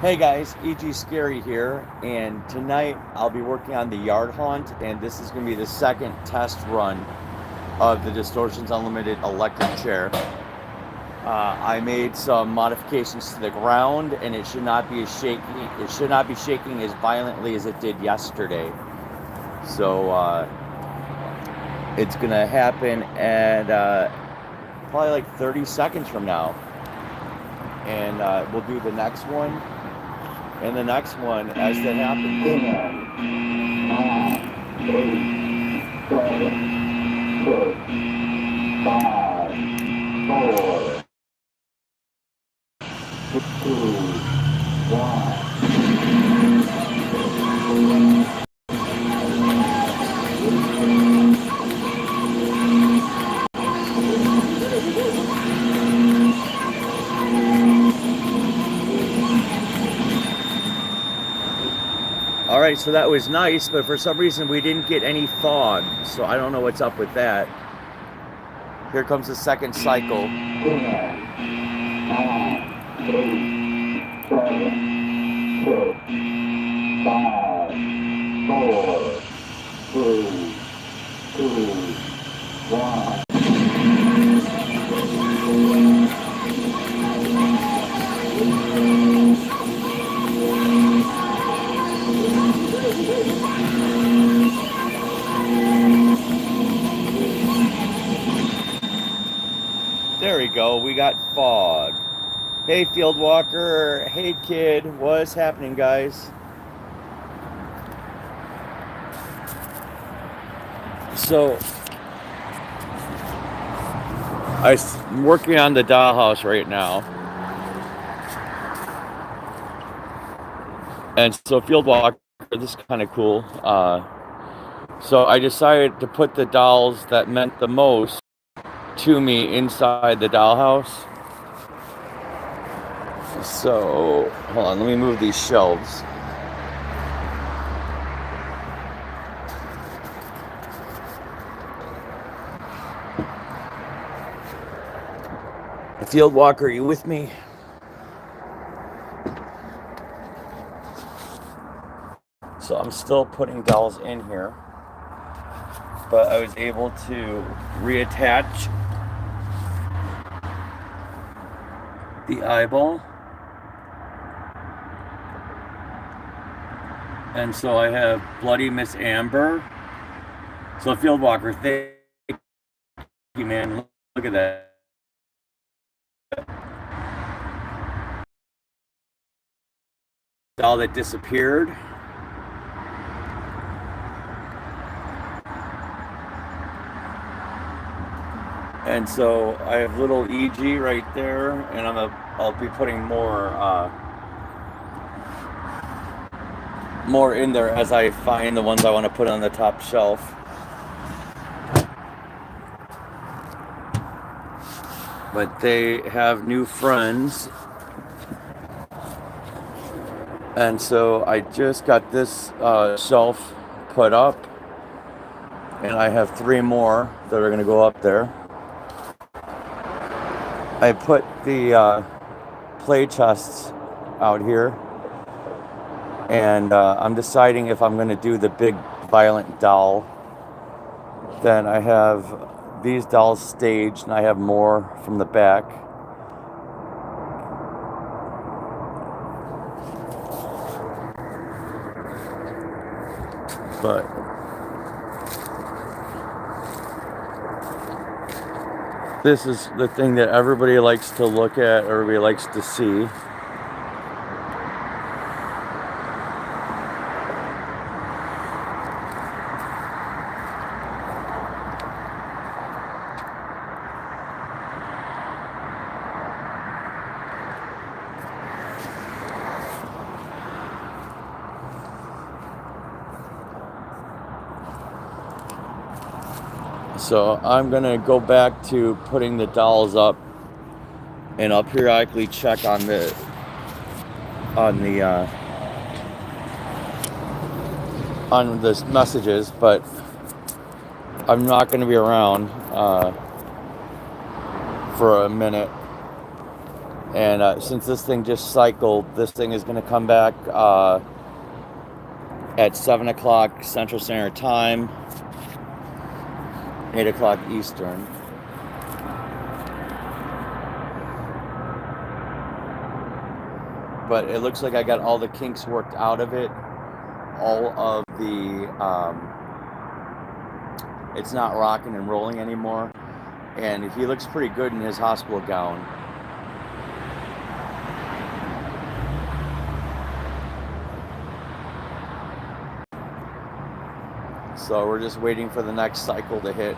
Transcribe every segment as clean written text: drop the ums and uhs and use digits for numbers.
Hey guys, EG Scary here, and tonight I'll be working on the yard hunt, and this is going to be the second test run of the Distortions Unlimited electric chair. I made some modifications to the ground, and it should not be as shaky. It should not be shaking as violently as it did yesterday. So it's going to happen at probably like 30 seconds from now, and we'll do the next one. And the next one, as that happens. 5, 4, 3, 2, 1. All right, so that was nice, but for some reason we didn't get any fog, so I don't know what's up with that. Here comes the second cycle. 5, 4, 3, 2, 1. There we go, we got fog. Hey Field Walker, hey kid, what's happening guys? So, I'm working on the Dollhouse right now. And so Field Walker, this is kind of cool. So I decided to put the dolls that meant the most to me inside the Dollhouse. So, hold on, let me move these shelves. Field Walker, are you with me? So I'm still putting dolls in here, but I was able to reattach the eyeball. And so I have Bloody Miss Amber. So Field Walker, thank you, man. Look at that. Doll that disappeared. And so I have little EG right there, and I'll be putting more in there as I find the ones I want to put on the top shelf. But they have new friends. And so I just got this shelf put up, and I have 3 more that are going to go up there. I put the play chests out here, and I'm deciding if I'm going to do the big violent doll. Then I have these dolls staged, and I have more from the back. But this is the thing that everybody likes to look at, everybody likes to see. So I'm gonna go back to putting the dolls up, and I'll periodically check on the messages, but I'm not going to be around for a minute, And since this thing just cycled, this thing is going to come back at 7 o'clock Central Standard Time, 8 o'clock Eastern. But it looks like I got all the kinks worked out of it. All of the, it's not rocking and rolling anymore. And he looks pretty good in his hospital gown. So we're just waiting for the next cycle to hit.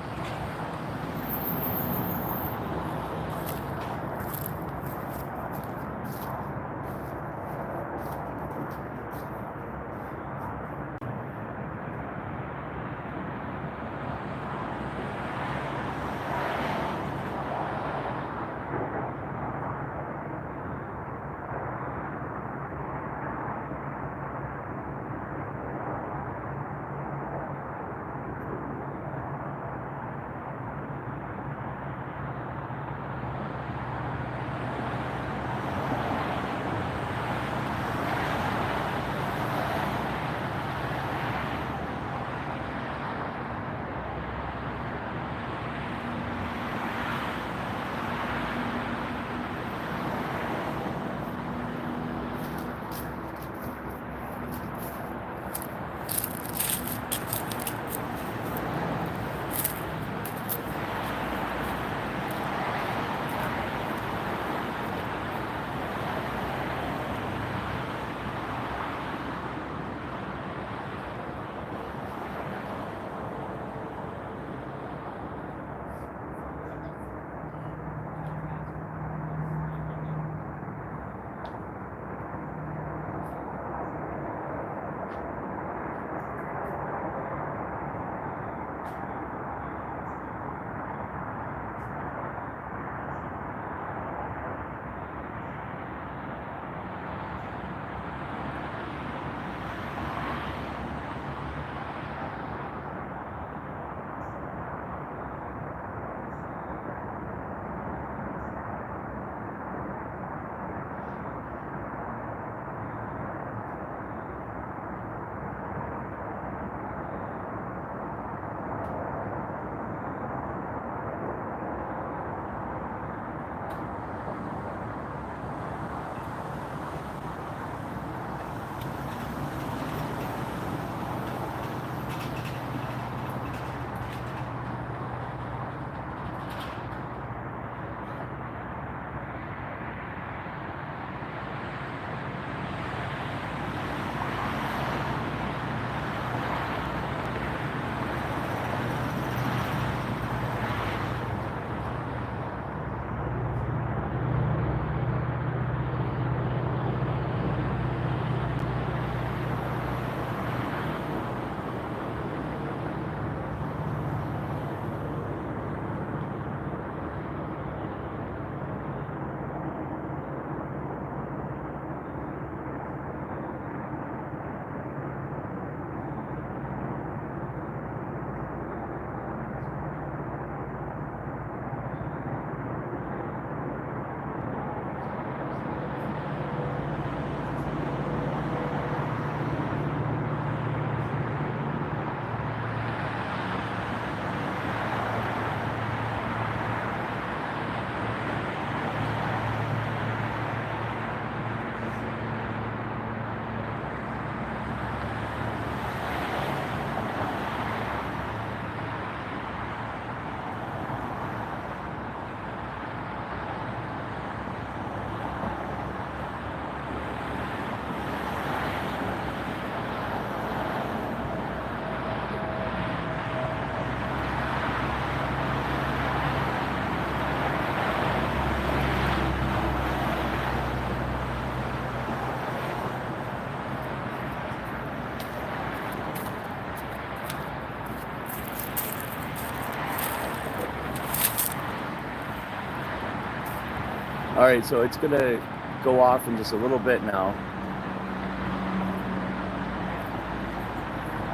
All right, so it's gonna go off in just a little bit now.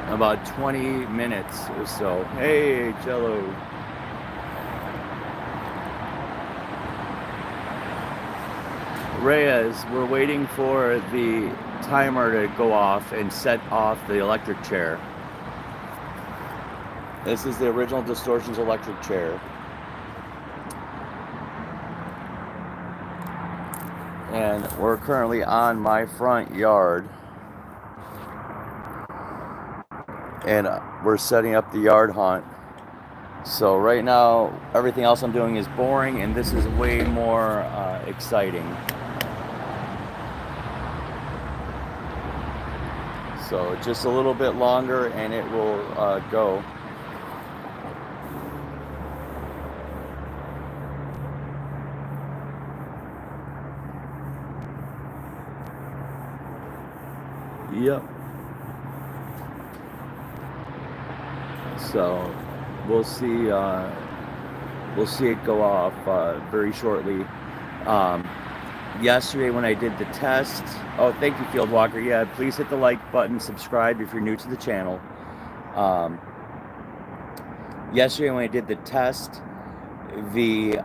About 20 minutes or so. Hey, Jello. Reyes, we're waiting for the timer to go off and set off the electric chair. This is the original Distortions electric chair. And we're currently on my front yard. And we're setting up the yard haunt. So right now, everything else I'm doing is boring, and this is way more exciting. So just a little bit longer and it will go. Yep. So we'll see it go off very shortly. Yesterday when I did the test, oh, thank you, Field Walker. Yeah, please hit the like button, subscribe if you're new to the channel. Yesterday when I did the test, the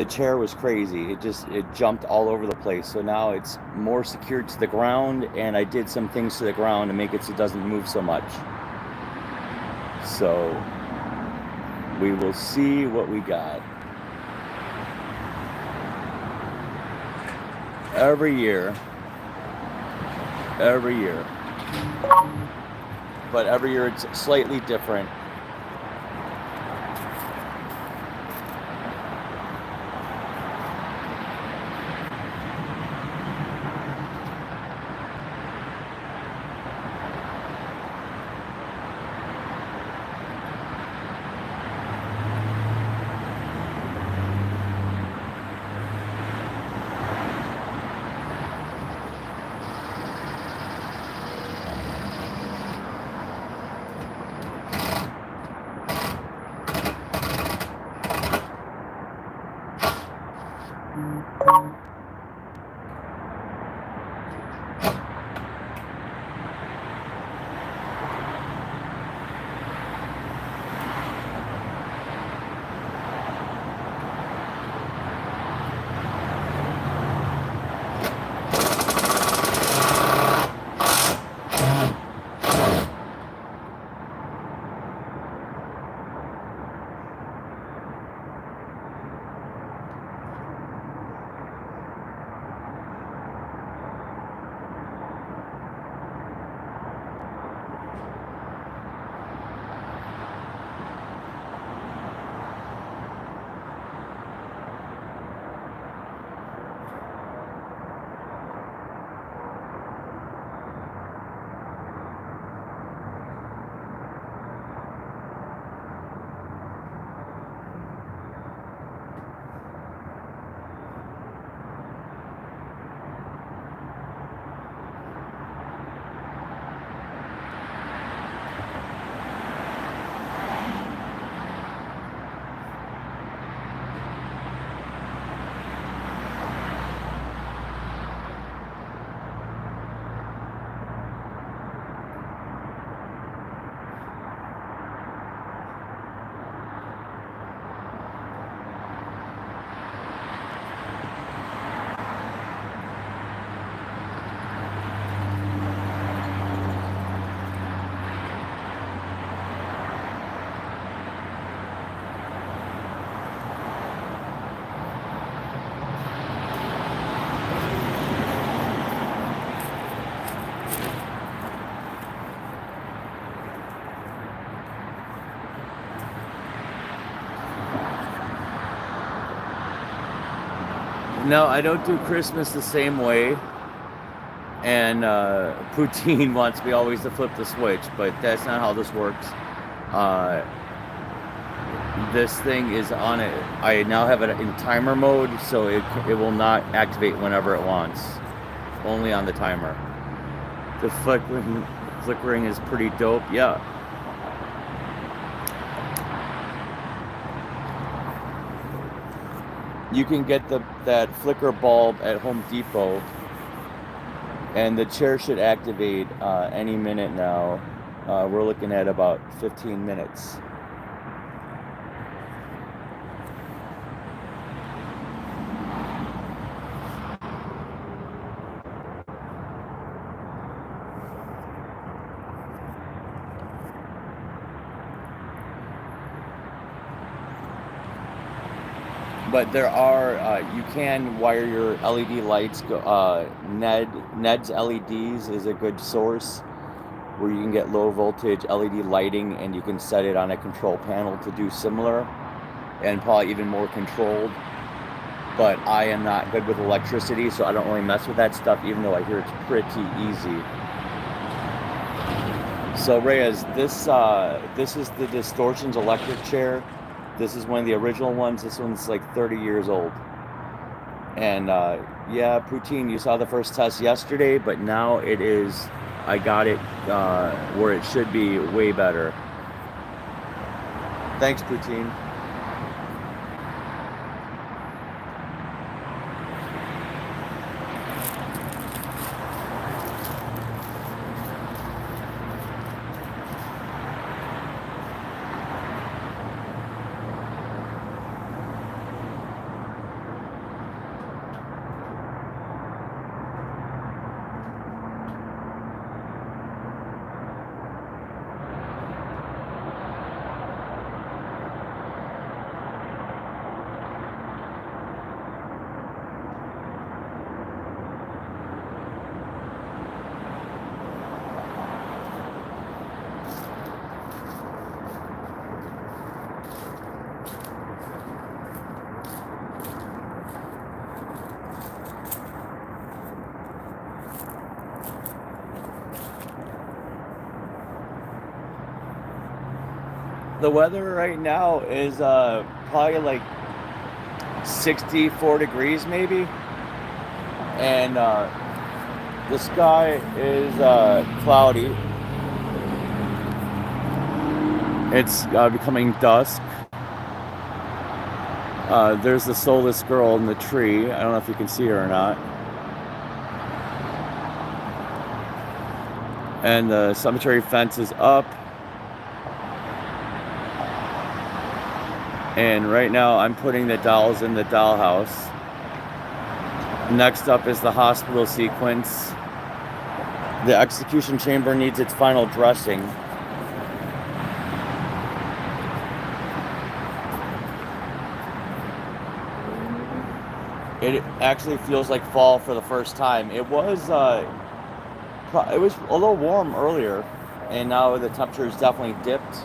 chair was crazy. It jumped all over the place. So now it's more secured to the ground, and I did some things to the ground to make it so it doesn't move so much. So we will see what we got. Every year, but every year it's slightly different. No, I don't do Christmas the same way. And Poutine wants me always to flip the switch, but that's not how this works. This thing is on it. I now have it in timer mode, so it will not activate whenever it wants. Only on the timer. The flickering is pretty dope. Yeah. You can get that flicker bulb at Home Depot, and the chair should activate any minute now. We're looking at about 15 minutes. But there are, you can wire your LED lights. Ned's LEDs is a good source where you can get low voltage LED lighting, and you can set it on a control panel to do similar and probably even more controlled. But I am not good with electricity, so I don't really mess with that stuff, even though I hear it's pretty easy. So Reyes, this is the Distortions electric chair. This is one of the original ones. This one's like 30 years old. And yeah, Poutine, you saw the first test yesterday, but now it is, I got it where it should be way better. Thanks, Poutine. The weather right now is probably like 64 degrees maybe, and the sky is cloudy. It's becoming dusk. There's the soulless girl in the tree. I don't know if you can see her or not. And the cemetery fence is up. And right now I'm putting the dolls in the dollhouse. Next up is the hospital sequence. The execution chamber needs its final dressing. It actually feels like fall for the first time. It was a little warm earlier, and now the temperature has definitely dipped.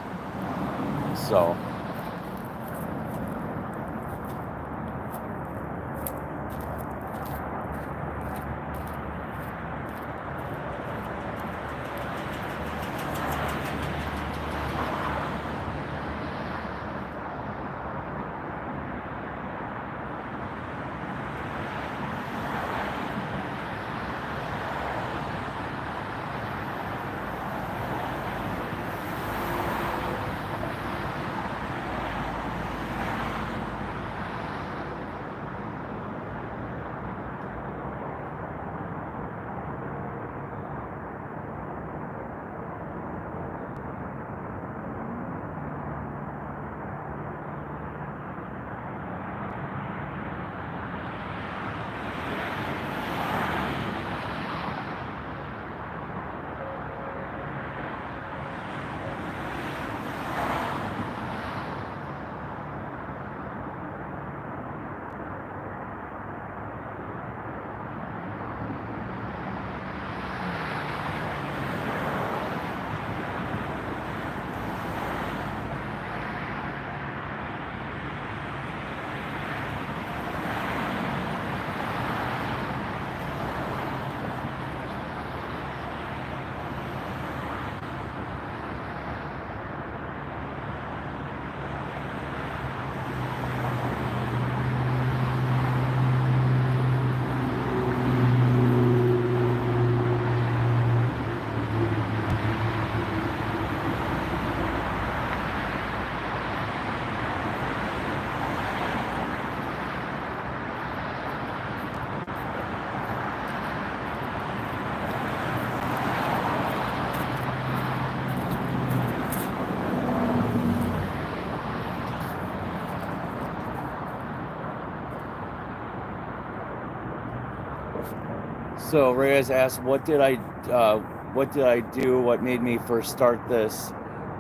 So Reyes asked, what did I do? What made me first start this?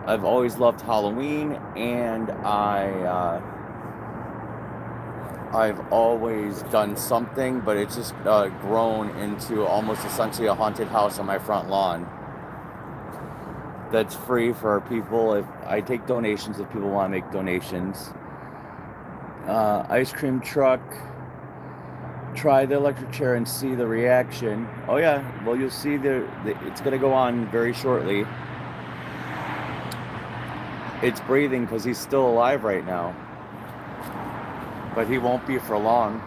I've always loved Halloween, and I've always done something, but it's just grown into almost essentially a haunted house on my front lawn. That's free for people. If I take donations, if people want to make donations. Ice cream truck. Try the electric chair and see the reaction. Oh yeah, well you'll see it's gonna go on very shortly. It's breathing because he's still alive right now, but he won't be for long.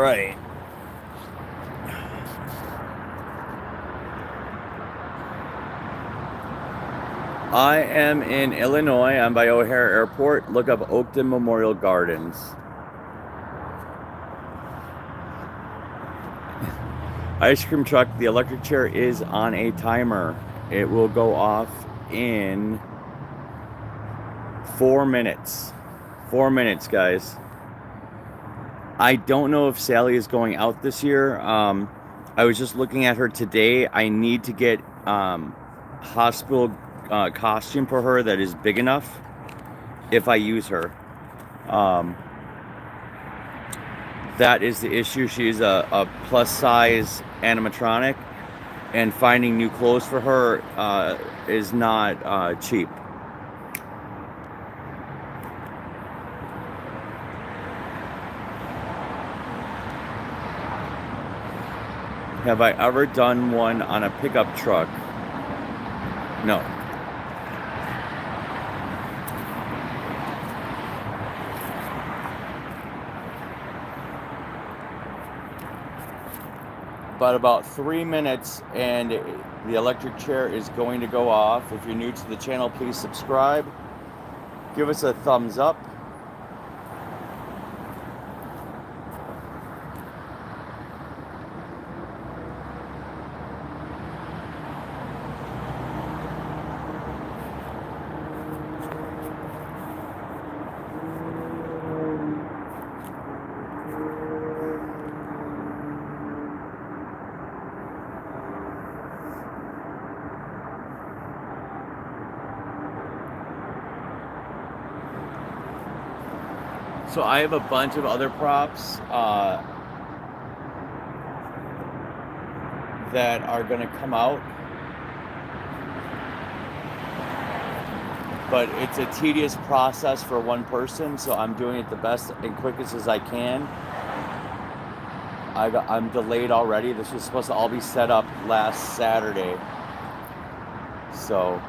right. I am in Illinois. I'm by O'Hare Airport. Look up Oakton Memorial Gardens. Ice cream truck, the electric chair is on a timer. It will go off in 4 minutes. 4 minutes, guys. I don't know if Sally is going out this year. I was just looking at her today. I need to get hospital costume for her that is big enough if I use her. That is the issue. She's a plus size animatronic, and finding new clothes for her is not cheap. Have I ever done one on a pickup truck? No. But about 3 minutes and the electric chair is going to go off. If you're new to the channel, please subscribe. Give us a thumbs up. So I have a bunch of other props that are going to come out, but it's a tedious process for one person, so I'm doing it the best and quickest as I can. I'm delayed already. This was supposed to all be set up last Saturday, so.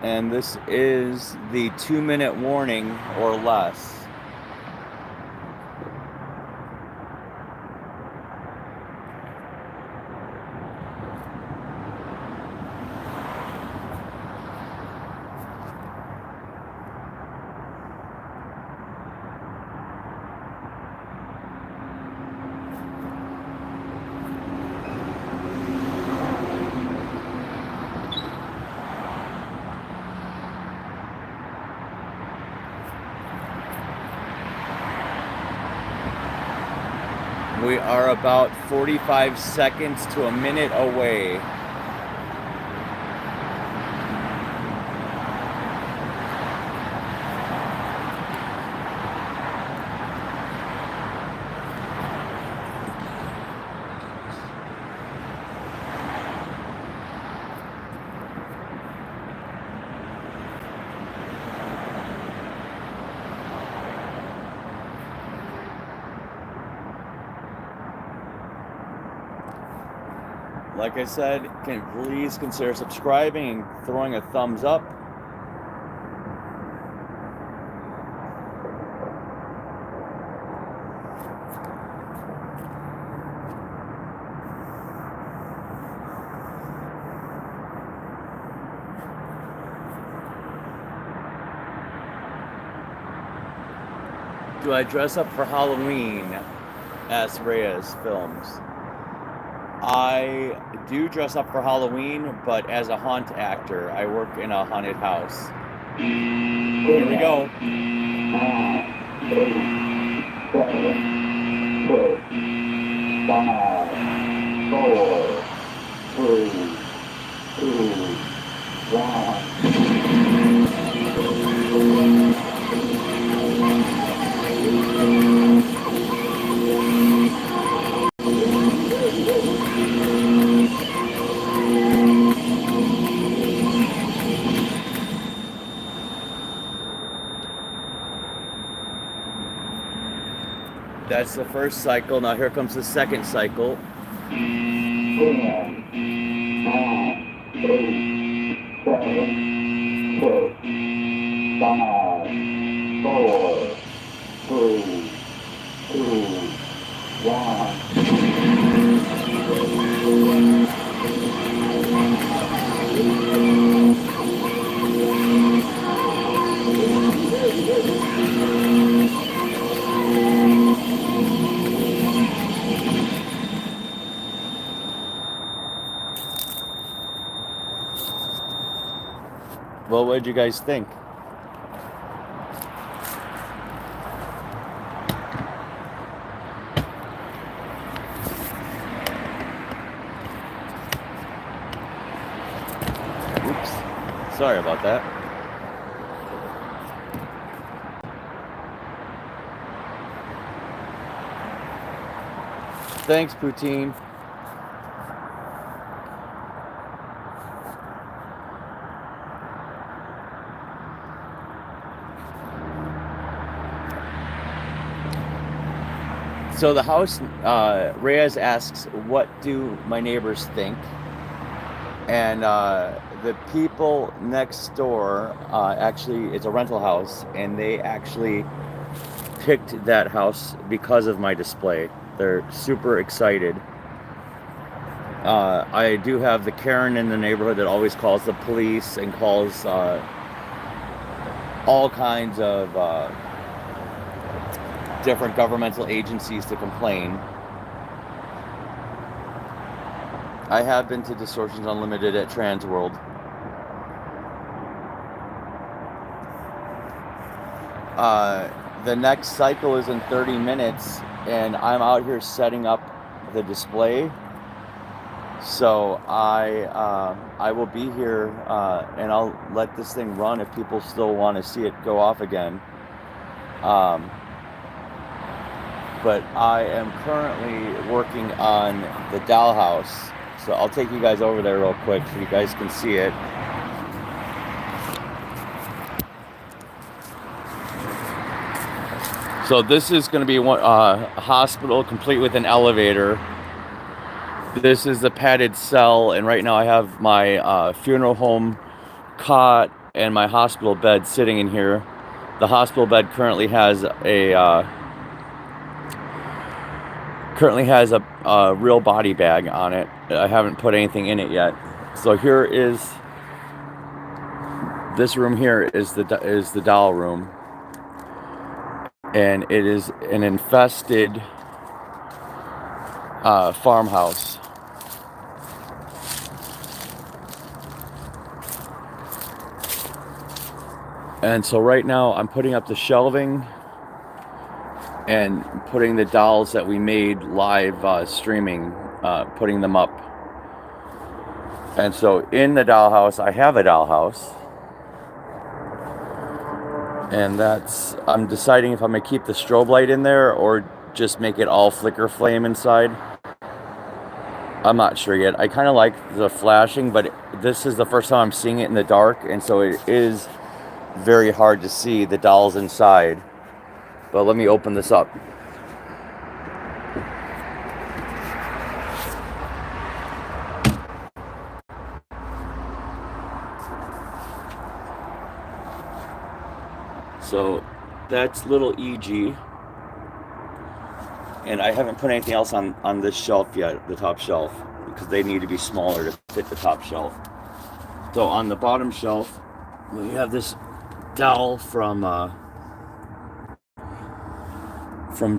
And this is the 2-minute warning or less. We are about 45 seconds to a minute away. Like I said, please consider subscribing and throwing a thumbs up. Do I dress up for Halloween? Asks Reyes Films. I do dress up for Halloween, but as a haunt actor. I work in a haunted house. Here we go. 5, 4, 3, 2, 1. That's the first cycle. Now here comes the second cycle. 4, 3, 7, 6, 5, 4, Two, two, one. Well, what did you guys think? Oops. Sorry about that. Thanks, Poutine. So the house, Reyes asks, what do my neighbors think? And the people next door, actually, it's a rental house, and they actually picked that house because of my display. They're super excited. I do have the Karen in the neighborhood that always calls the police and calls all kinds of different governmental agencies to complain. I have been to Distortions Unlimited at Transworld. The next cycle is in 30 minutes, and I'm out here setting up the display. So I will be here, and I'll let this thing run if people still want to see it go off again. But I am currently working on the Dollhouse. So I'll take you guys over there real quick so you guys can see it. So this is going to be a hospital complete with an elevator. This is the padded cell, and right now I have my funeral home cot and my hospital bed sitting in here. The hospital bed currently has a real body bag on it. I haven't put anything in it yet. So here is this room. Here is the doll room, and it is an infested farmhouse. And so right now I'm putting up the shelving and putting the dolls that we made live streaming, putting them up. And so in the dollhouse, I have a dollhouse. And I'm deciding if I'm gonna keep the strobe light in there or just make it all flicker flame inside. I'm not sure yet. I kind of like the flashing, but this is the first time I'm seeing it in the dark, and so it is very hard to see the dolls inside. But let me open this up. So that's little EG. And I haven't put anything else on this shelf yet, the top shelf, because they need to be smaller to fit the top shelf. So on the bottom shelf, we have this doll from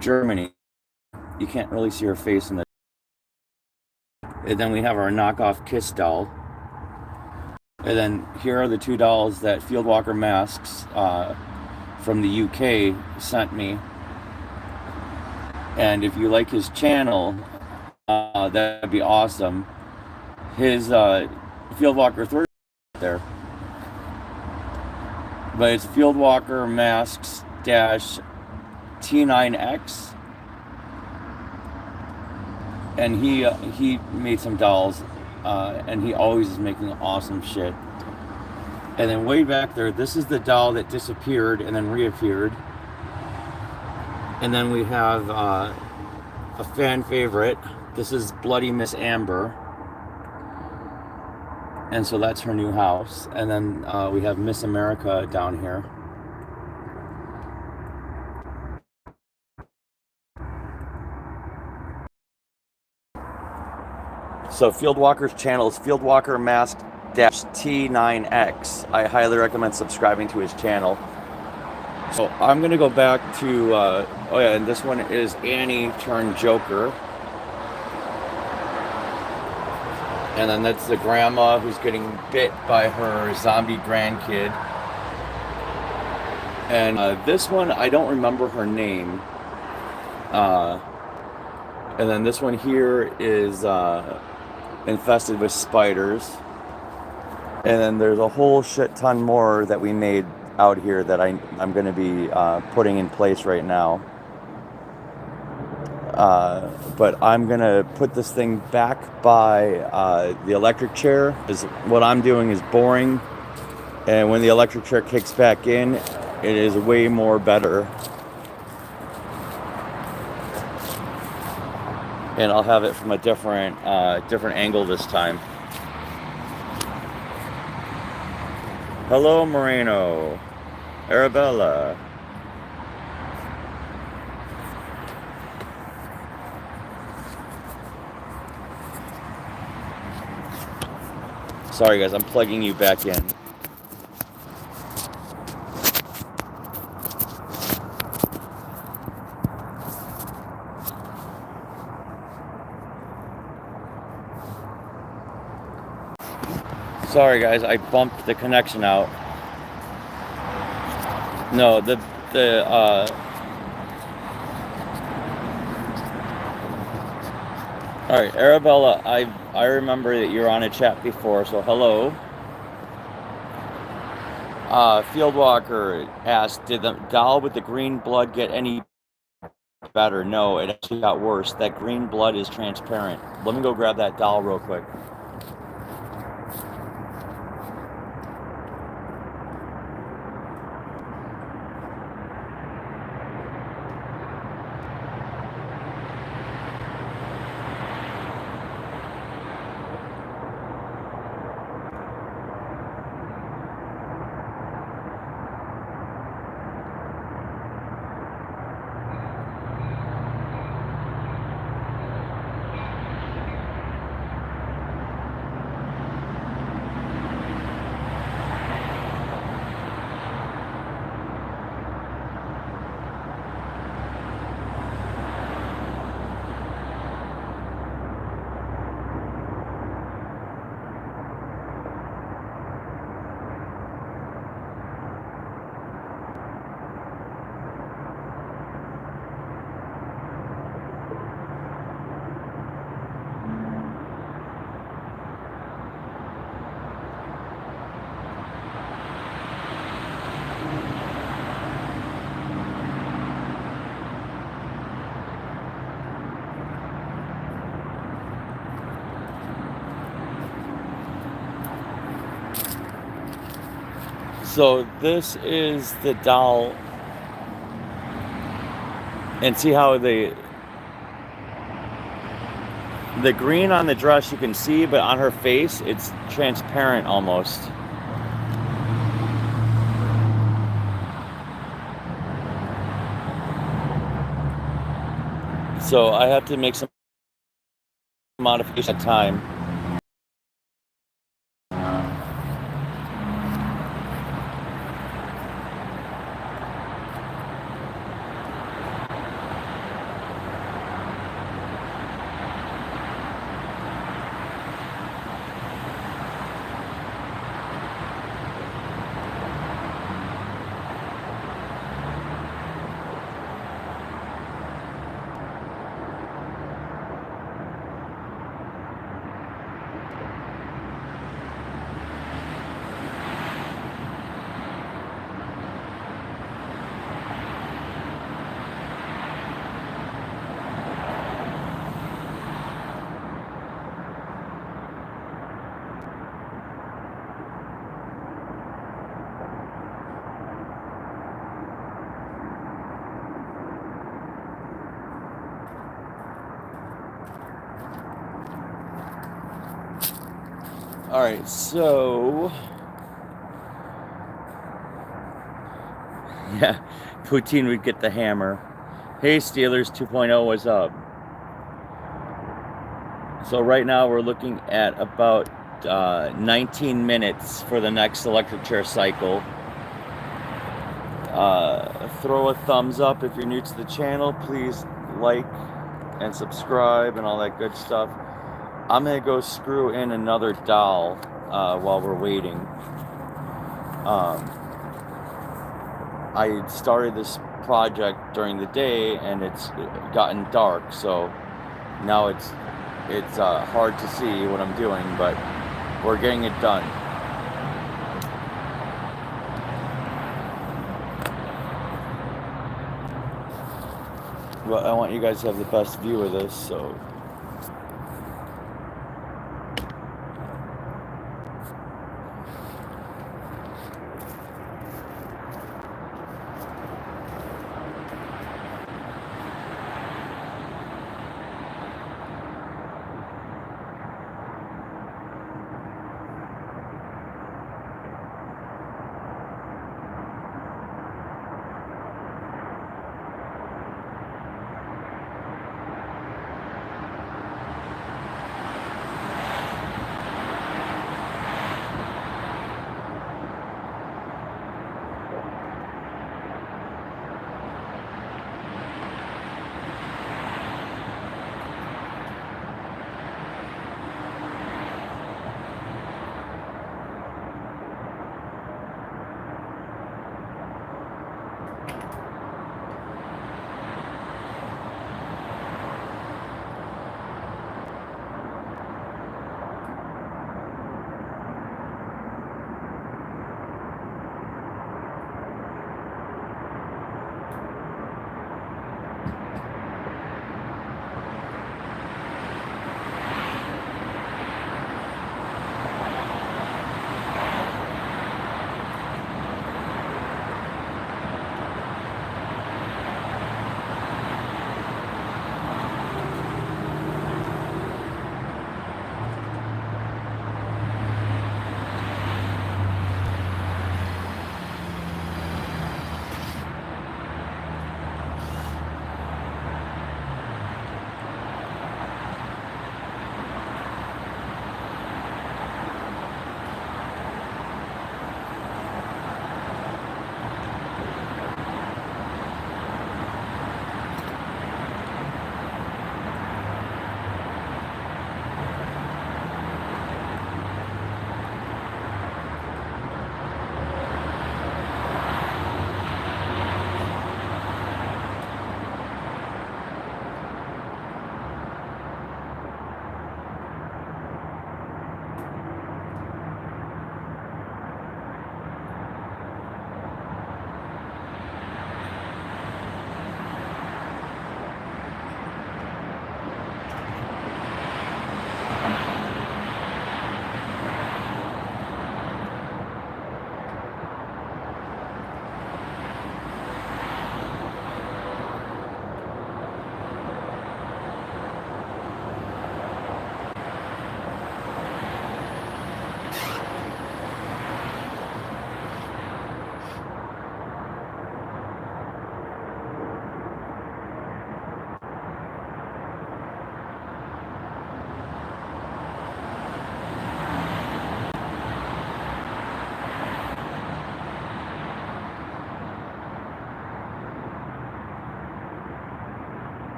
Germany. You can't really see her face in the. And then we have our knockoff Kiss doll. And then here are the two dolls that Fieldwalker Masks from the UK sent me. And if you like his channel, that'd be awesome. His Fieldwalker 3 there. But it's Fieldwalker Masks -T9X. And he made some dolls, and he always is making awesome shit. And then way back there, this is the doll that disappeared and then reappeared. And then we have a fan favorite. This is Bloody Miss Amber. And so that's her new house. And then we have Miss America down here. So Fieldwalker's channel is Fieldwalker Mask T9X. I highly recommend subscribing to his channel. So I'm gonna go back to oh yeah, and this one is Annie turned Joker. And then that's the grandma who's getting bit by her zombie grandkid. And this one, I don't remember her name. And then this one here is infested with spiders. And then there's a whole shit ton more that we made out here that I'm going to be putting in place right now. But I'm going to put this thing back by the electric chair. Because what I'm doing is boring. And when the electric chair kicks back in, it is way more better. And I'll have it from a different angle this time. Hello, Moreno. Arabella. Sorry guys, I'm plugging you back in. Sorry guys, I bumped the connection out. No, Alright, Arabella, I remember that you're on a chat before, so hello. Fieldwalker asked, did the doll with the green blood get any better? No, it actually got worse. That green blood is transparent. Let me go grab that doll real quick. So this is the doll, and see how the green on the dress you can see, but on her face it's transparent almost. So I have to make some modification at time. All right, so yeah, Poutine would get the hammer. Hey, Steelers 2.0, what's up? So right now we're looking at about 19 minutes for the next electric chair cycle. Throw a thumbs up if you're new to the channel. Please like and subscribe and all that good stuff. I'm gonna go screw in another dowel while we're waiting. I started this project during the day and it's gotten dark, so now it's hard to see what I'm doing, but we're getting it done. Well, I want you guys to have the best view of this, so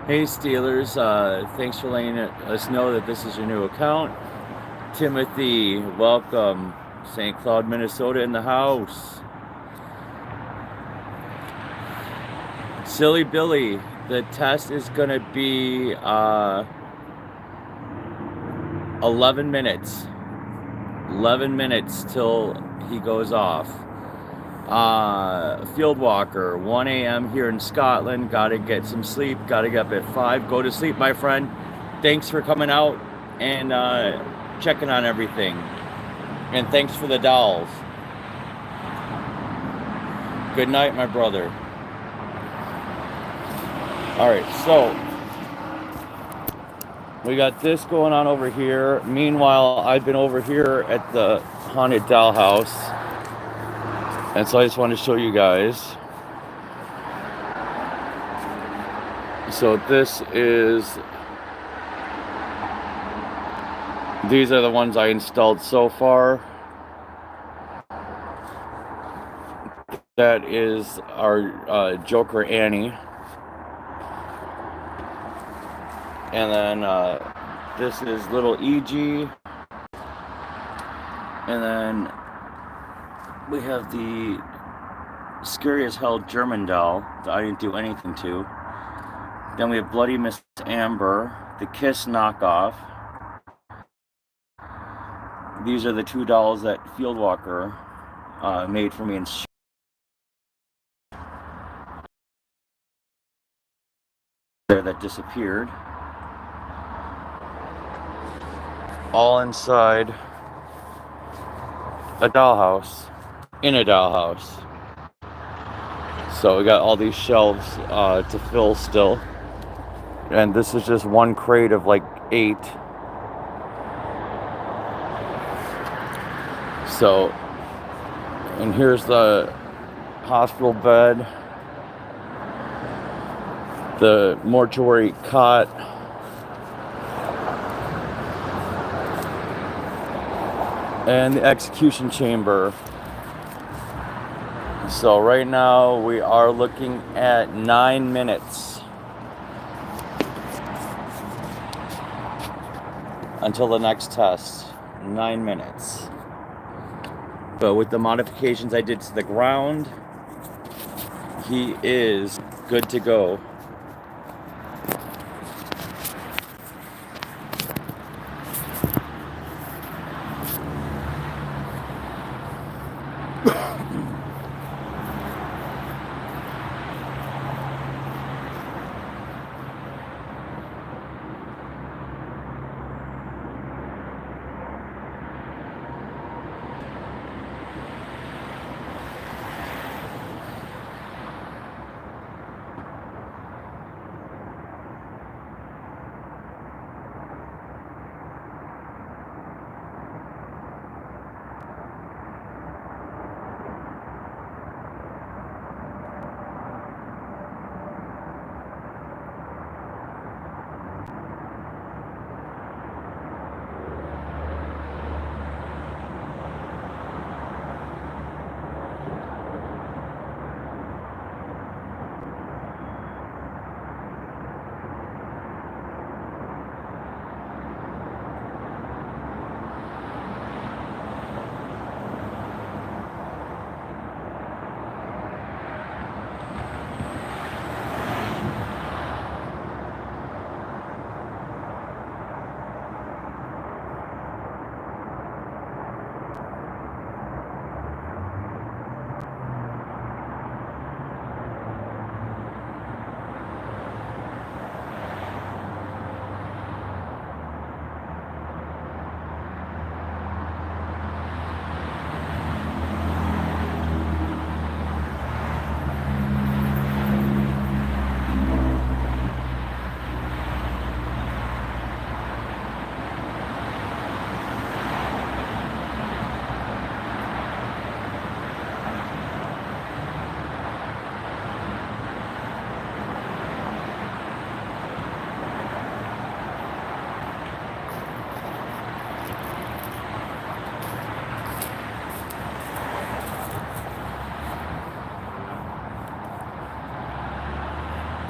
Hey Steelers, thanks for letting us know that this is your new account. Timothy, welcome. St. Cloud, Minnesota in the house. Silly Billy, the test is gonna be 11 minutes. 11 minutes till he goes off. Field walker, 1 a.m. here in Scotland. Gotta get some sleep. Gotta get up at 5. Go to sleep, my friend. Thanks for coming out and checking on everything. And thanks for the dolls. Good night, my brother. Alright, so we got this going on over here. Meanwhile, I've been over here at the haunted dollhouse. And so I just wanted to show you guys. So these are the ones I installed so far. That is our Joker Annie. And then this is little EG. And then we have the scary as hell German doll that I didn't do anything to. Then we have Bloody Miss Amber, the Kiss knockoff. These are the two dolls that Fieldwalker made for me in there that disappeared. All inside a dollhouse, in a dollhouse. So we got all these shelves to fill still. And this is just one crate of like 8. So, and here's the hospital bed, the mortuary cot, and the execution chamber. So right now we are looking at 9 minutes until the next test. 9 minutes. But with the modifications I did to the ground, he is good to go.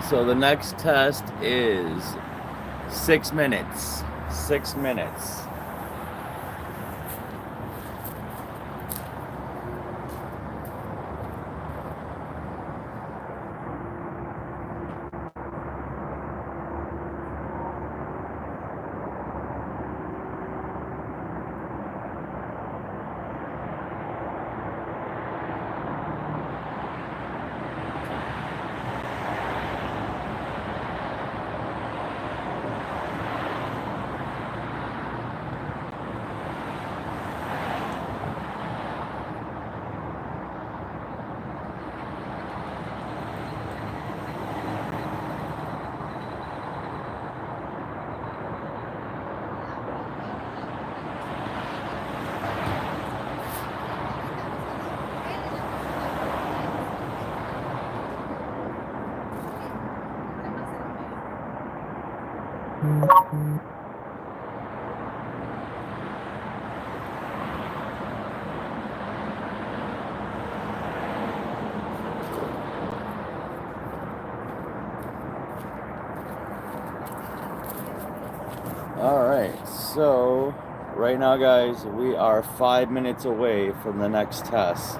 So the next test is 6 minutes. 6 minutes. Alright, so right now, guys, we are 5 minutes away from the next test.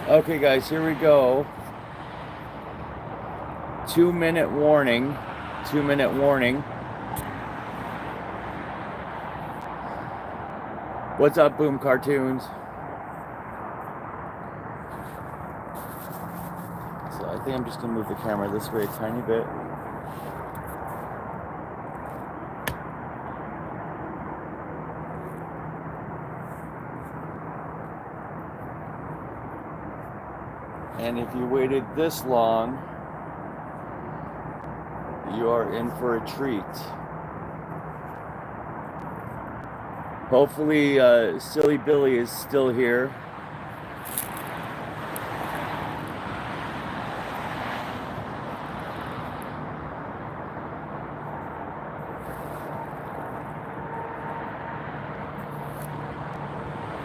Okay, guys, here we go. 2-minute warning. 2-minute warning. What's up, Boom Cartoons? So I think I'm just gonna move the camera this way a tiny bit. And if you waited this long, you are in for a treat. Hopefully, Silly Billy is still here.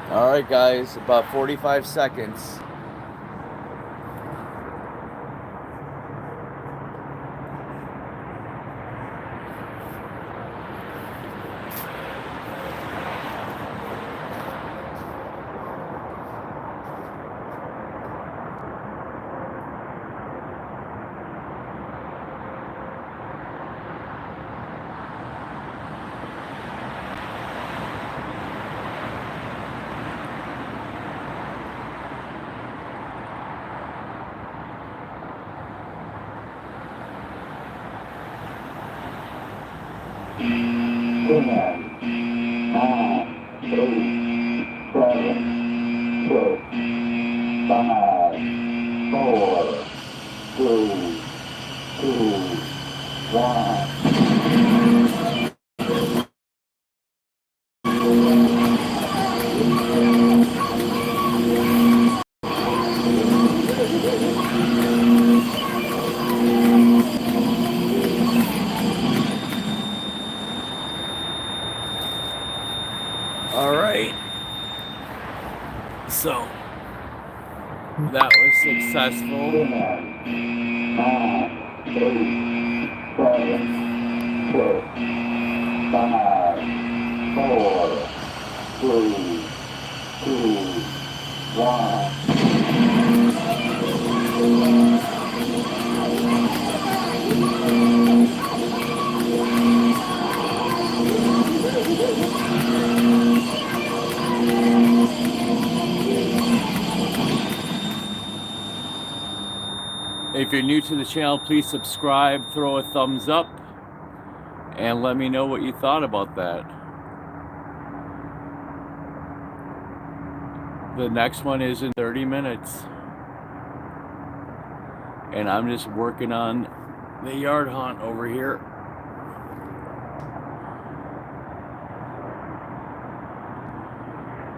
All right, guys, about 45 seconds. All right. So that was successful. 4, 3, 2, 1. If you're new to the channel, please subscribe, throw a thumbs up, and let me know what you thought about that. The next one is in 30 minutes. And I'm just working on the yard haunt over here.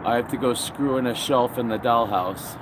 I have to go screw in a shelf in the dollhouse.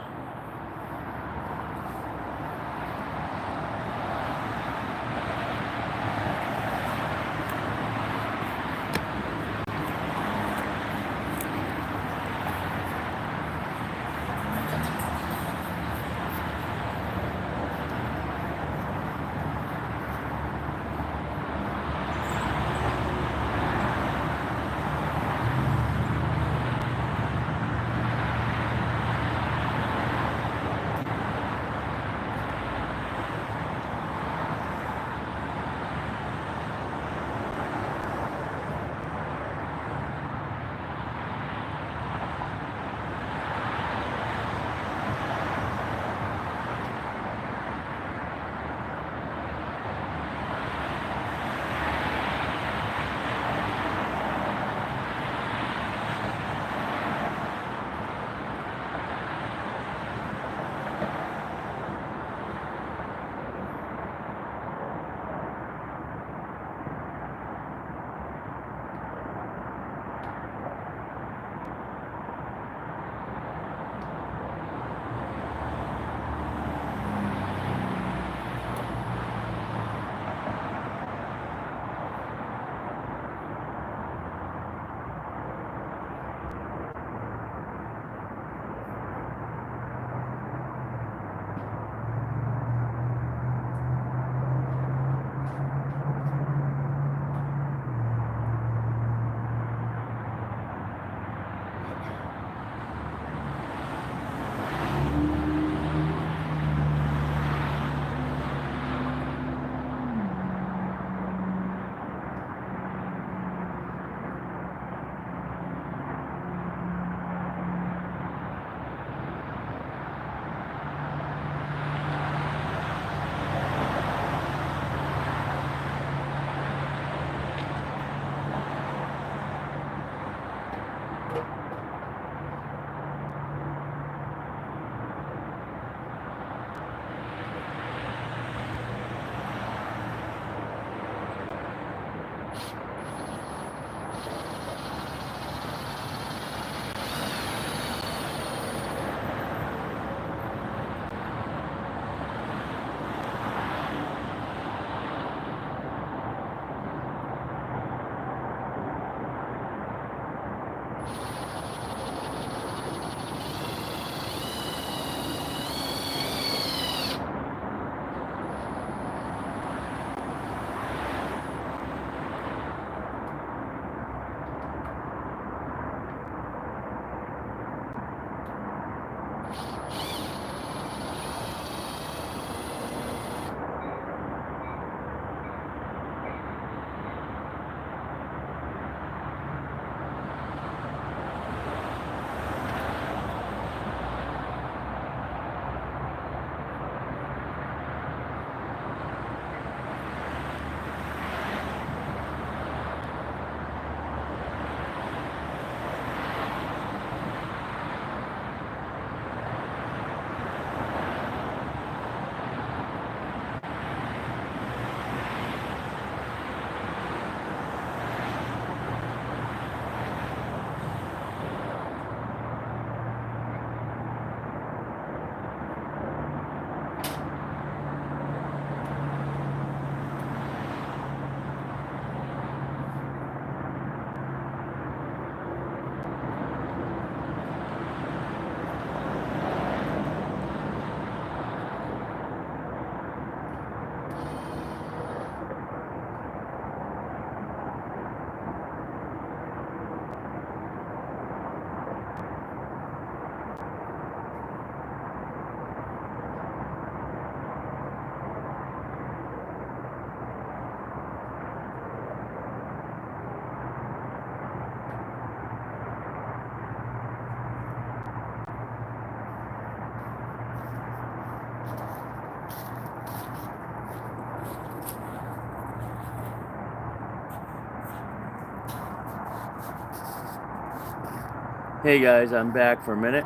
Hey guys, I'm back for a minute.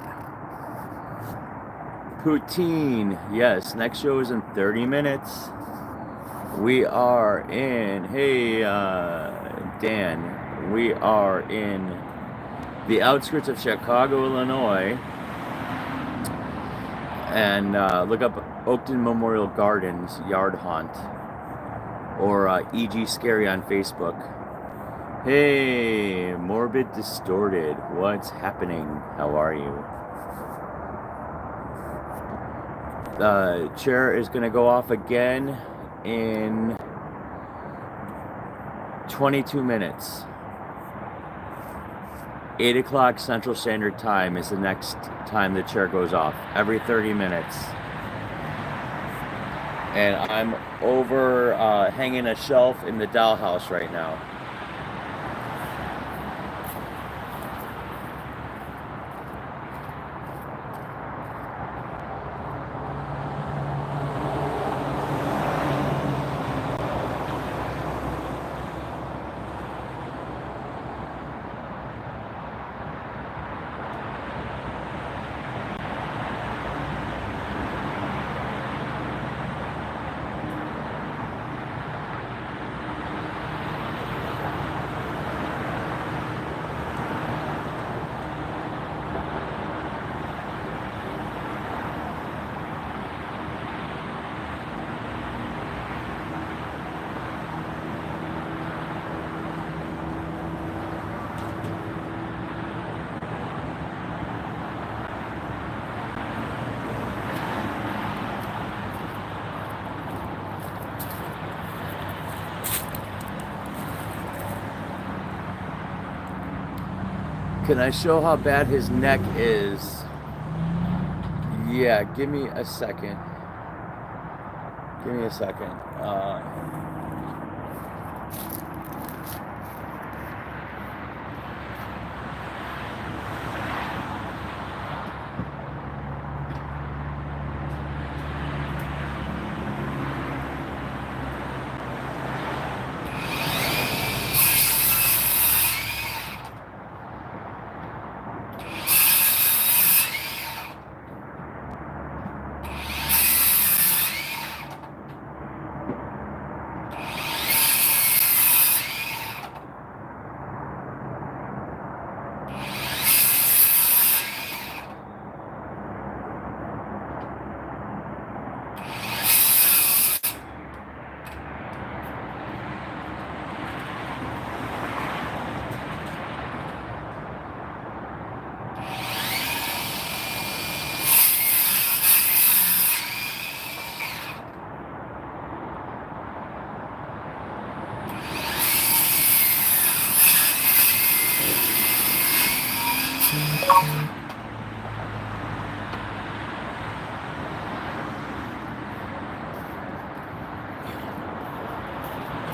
Poutine, yes, next show is in 30 minutes. We are in, hey Dan, we are in the outskirts of Chicago, Illinois. And look up Oakton Memorial Gardens Yard Haunt or E.G. Scary on Facebook. Hey, Morbid Distorted, what's happening? How are you? The chair is going to go off again in 22 minutes. 8 o'clock Central Standard Time is the next time the chair goes off, every 30 minutes. And I'm over hanging a shelf in the Dollhouse right now. Can I show how bad his neck is? Yeah, give me a second. Give me a second.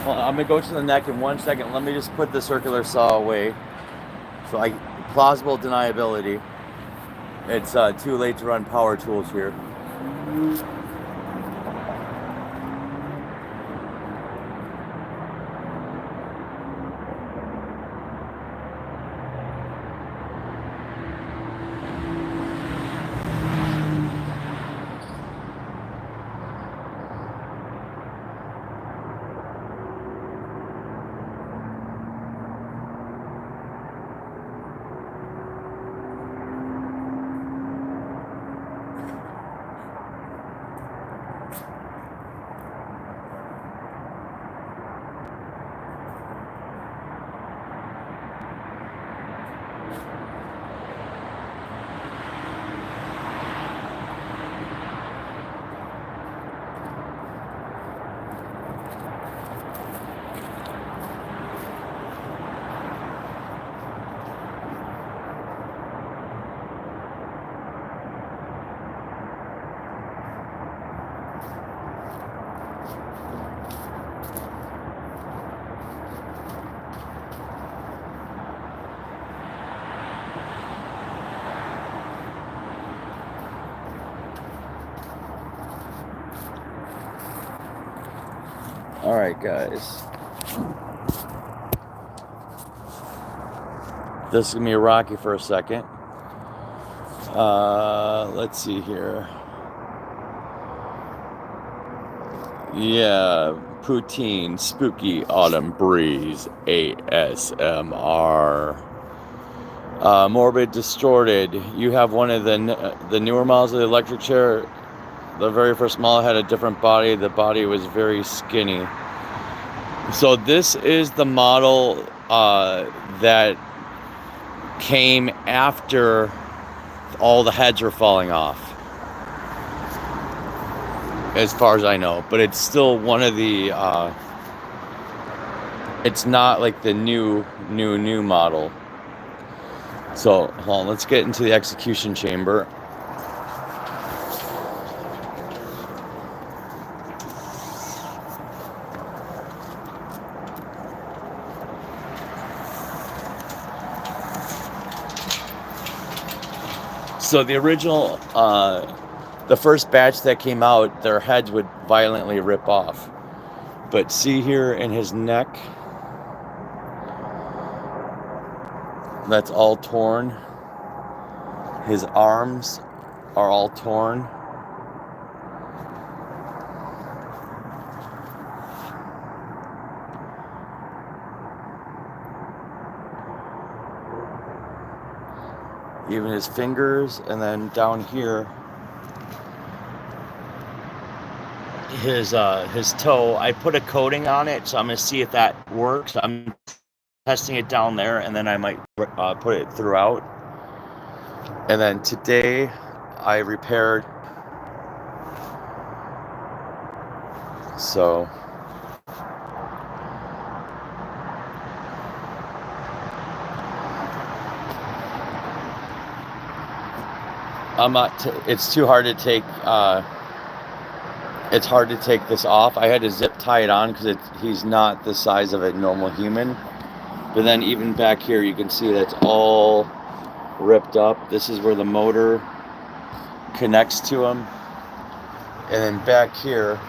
Well, I'm gonna go to the neck in 1 second. Let me just put the circular saw away. So plausible deniability. It's too late to run power tools here. All right, guys. This is gonna be rocky for a second. Let's see here. Yeah, poutine, spooky autumn breeze, ASMR. Morbid, distorted. You have one of the newer models of the electric chair. The very first model had a different body. The body was very skinny. So this is the model that came after all the heads were falling off, as far as I know. But it's still one of the. It's not like the new model. So hold on, let's get into the execution chamber. So the original, the first batch that came out, their heads would violently rip off. But see here in his neck, that's all torn. His arms are all torn. Even his fingers, and then down here, his toe. I put a coating on it, so I'm gonna see if that works. I'm testing it down there, and then I might put it throughout. And then today, I repaired. So. I'm not. It's too hard to take. It's hard to take this off. I had to zip tie it on because he's not the size of a normal human. But then even back here, you can see that it's all ripped up. This is where the motor connects to him. And then back here,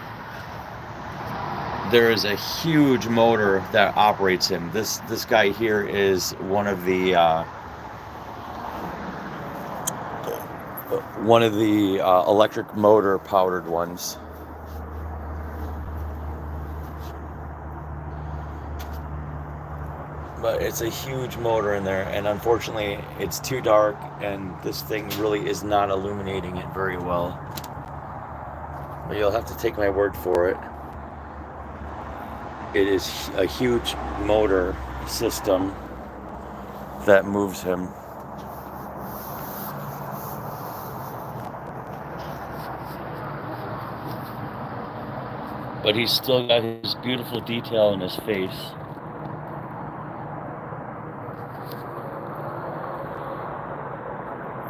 there is a huge motor that operates him. This guy here is one of the electric motor powered ones. But it's a huge motor in there, and unfortunately it's too dark, and this thing really is not illuminating it very well. But you'll have to take my word for it. It is a huge motor system that moves him. But he's still got his beautiful detail in his face.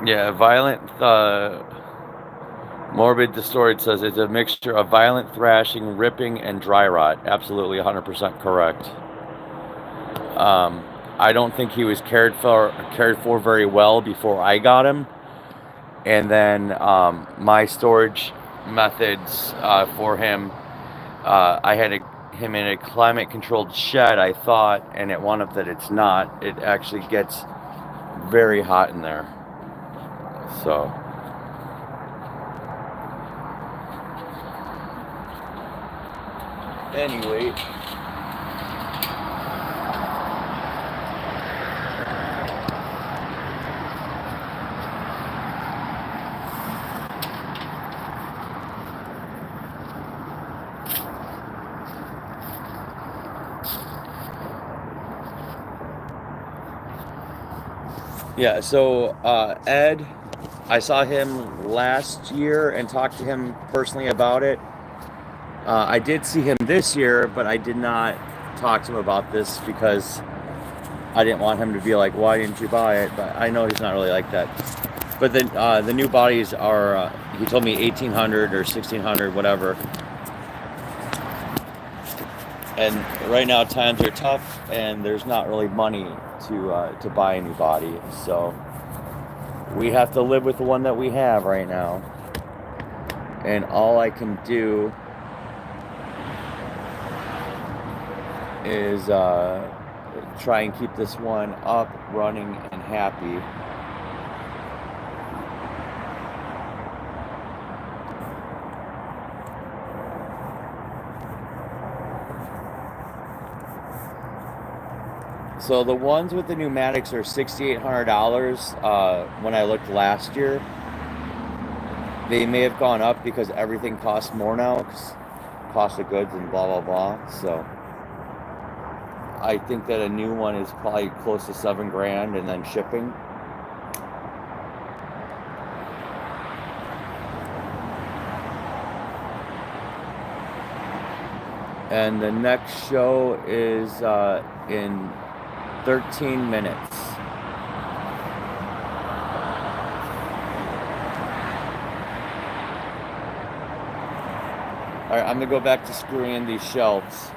Yeah, violent, morbid, distorted says it's a mixture of violent thrashing, ripping, and dry rot. Absolutely 100% correct. I don't think he was cared for very well before I got him. And then my storage methods for him, I had him in a climate-controlled shed, I thought, and it wound up that it's not. It actually gets very hot in there. So, anyway, yeah, so Ed, I saw him last year and talked to him personally about it. I did see him this year, but I did not talk to him about this because I didn't want him to be like, why didn't you buy it? But I know he's not really like that. But the new bodies are, he told me 1,800 or 1,600, whatever. And right now times are tough, and there's not really money to buy a new body. So we have to live with the one that we have right now. And all I can do is try and keep this one up, running, and happy. So the ones with the pneumatics are $6,800 when I looked last year. They may have gone up because everything costs more now, 'cause cost of goods and blah blah blah. So I think that a new one is probably close to 7 grand and then shipping. And the next show is in 13 minutes. All right, I'm gonna go back to screwing in these shelves.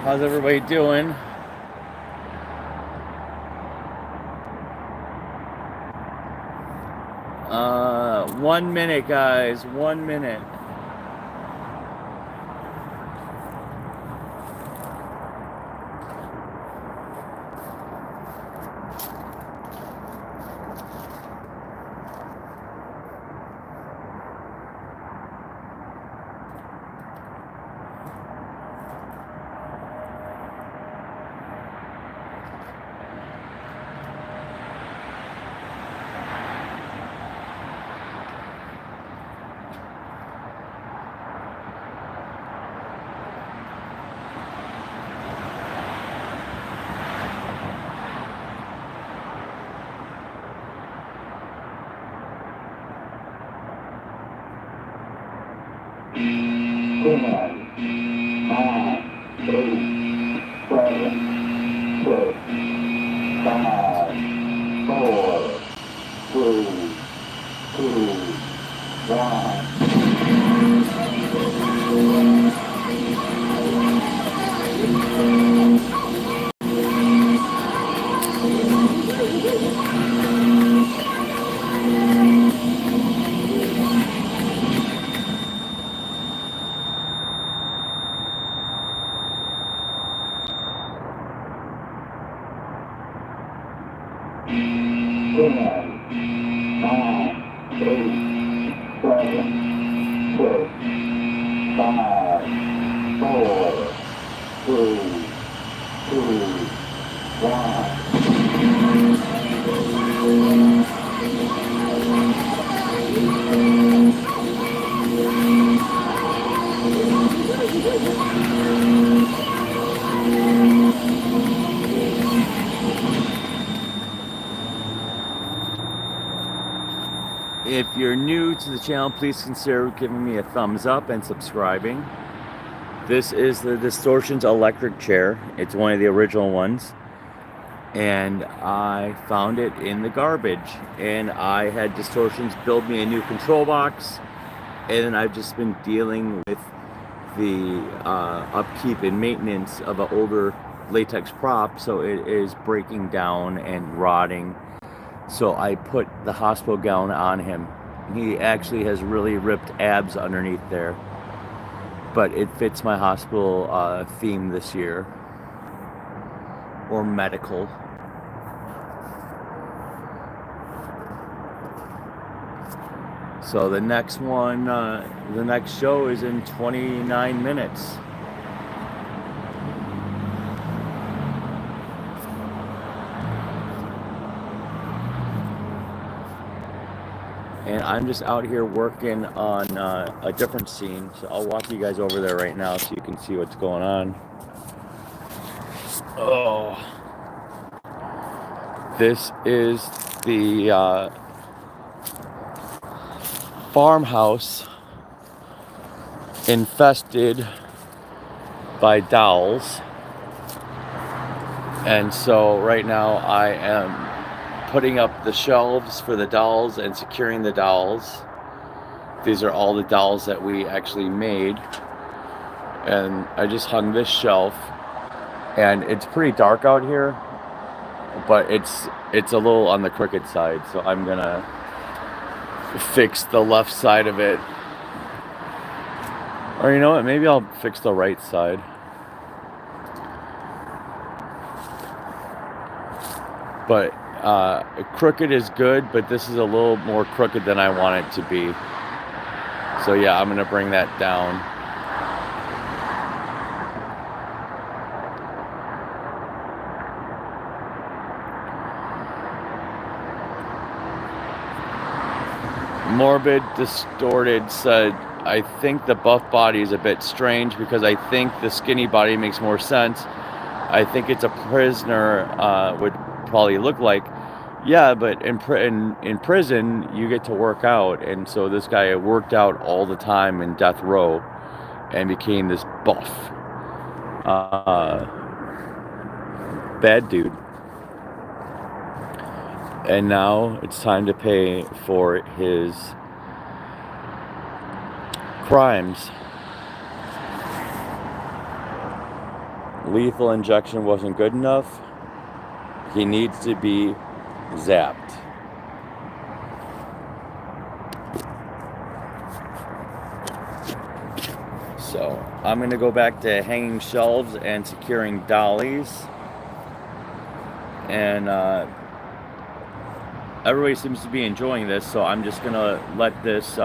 How's everybody doing? Uh, 1 minute, guys. 1 minute. If you're new to the channel, please consider giving me a thumbs up and subscribing. This is the Distortions electric chair. It's one of the original ones. And I found it in the garbage. And I had Distortions build me a new control box. And then I've just been dealing with the upkeep and maintenance of an older latex prop. So it is breaking down and rotting. So I put the hospital gown on him. He actually has really ripped abs underneath there. But it fits my hospital theme this year. Or medical. So the next one, the next show is in 29 minutes. And I'm just out here working on a different scene. So I'll walk you guys over there right now so you can see what's going on. Oh. This is the farmhouse infested by dolls. And so right now I am putting up the shelves for the dolls and securing the dolls. These are all the dolls that we actually made. And I just hung this shelf. And it's pretty dark out here, but it's a little on the crooked side, so I'm gonna fix the left side of it. Or you know what, maybe I'll fix the right side. But crooked is good, but this is a little more crooked than I want it to be. So yeah, I'm gonna bring that down. Morbid Distorted said, I think the buff body is a bit strange because I think the skinny body makes more sense. I think it's a prisoner would probably look like. Yeah, but in prison, you get to work out. And so this guy worked out all the time in death row and became this buff. Bad dude. And now it's time to pay for his crimes. Lethal injection wasn't good enough. He needs to be zapped. So I'm going to go back to hanging shelves and securing dollies. And everybody seems to be enjoying this, so I'm just going to let this,